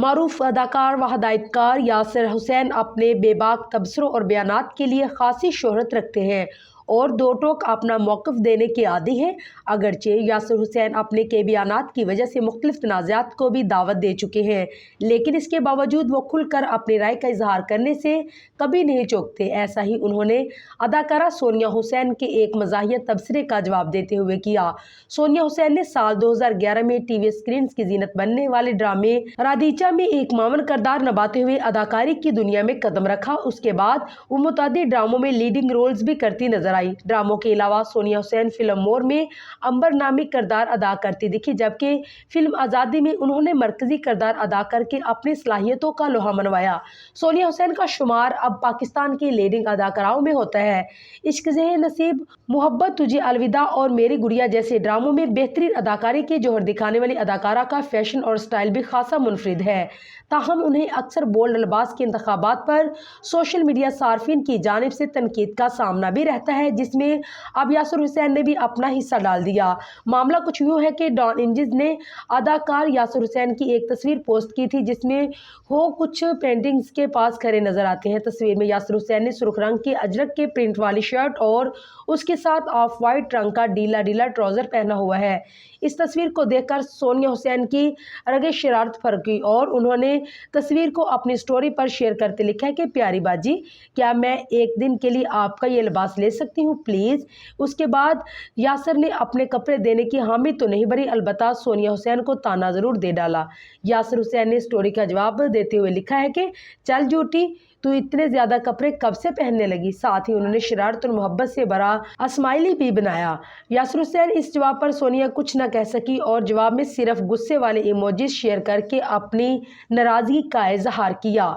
معروف اداکار و ہدایتکار یاسر حسین اپنے بے باک تبصروں اور بیانات کے لیے خاصی شہرت رکھتے ہیں اور دو ٹوک اپنا موقف دینے کے عادی ہیں۔ اگرچہ یاسر حسین اپنے کے بیانات کی وجہ سے مختلف تنازعات کو بھی دعوت دے چکے ہیں، لیکن اس کے باوجود وہ کھل کر اپنی رائے کا اظہار کرنے سے کبھی نہیں چوکتے۔ ایسا ہی انہوں نے اداکارہ سونیا حسین کے ایک مزاحیہ تبصرے کا جواب دیتے ہوئے کیا۔ سونیا حسین نے سال 2011 میں ٹی وی اسکرینز کی زینت بننے والے ڈرامے رادیچا میں ایک معاون کردار نبھاتے ہوئے اداکاری کی دنیا میں قدم رکھا۔ اس کے بعد وہ متعدد ڈراموں میں لیڈنگ رولز بھی کرتی نظر آئی۔ ڈراموں کے علاوہ سونیا حسین فلم مور میں امبر نامی کردار ادا کرتی دکھی، جبکہ فلم آزادی میں انہوں نے مرکزی کردار ادا کر کے اپنی صلاحیتوں کا لوہا منوایا۔ سونیا حسین کا شمار اب پاکستان کی لیڈنگ اداکاراؤں میں ہوتا ہے۔ عشق زے نصیب، محبت تجھے الوداع اور میری گڑیا جیسے ڈراموں میں بہترین اداکاری کے جوہر دکھانے والی اداکارہ کا فیشن اور سٹائل بھی خاصا منفرد ہے، تاہم انہیں اکثر بولڈ الفاظ کے انتخابات پر سوشل میڈیا صارفین کی جانب سے تنقید کا سامنا بھی رہتا ہے، جس میں اب یاسر حسین نے بھی اپنا حصہ ڈال دیا۔ معاملہ کچھ یوں ہے کہ ڈان انجز نے اداکار یاسر حسین کی ایک تصویر پوسٹ کی تھی جس میں وہ کچھ پینٹنگز کے پاس کھڑے نظر آتے ہیں۔ تصویر میں یاسر حسین نے سرخ رنگ کے اجرک کے پرنٹ والی شرٹ اور اس کے ساتھ آف وائٹ رنگ کا ڈھیلا ڈھیلا ٹراؤزر پہنا ہوا ہے۔ اس تصویر کو دیکھ کر سونیا حسین کی رگیں شرارت بھر گئی اور انہوں نے تصویر کو اپنی سٹوری پر شیئر کرتے لکھا ہے کہ پیاری باجی، کیا میں ایک دن کے لیے آپ کا یہ لباس لے سکتی ہوں پلیز؟ اس کے بعد یاسر نے اپنے کپڑے دینے کی حامی تو نہیں بھری، البتہ سونیا حسین کو تانا ضرور دے ڈالا۔ یاسر حسین نے سٹوری کا جواب دیتے ہوئے لکھا ہے کہ چل جھوٹی، تو اتنے زیادہ کپڑے کب سے پہننے لگی؟ ساتھ ہی انہوں نے شرارت اور محبت سے بھرا اسمائلی بھی بنایا۔ یاسر حسین اس جواب پر سونیا کچھ نہ کہہ سکی اور جواب میں صرف غصے والے ایموجیز شیئر کر کے اپنی ناراضگی کا اظہار کیا۔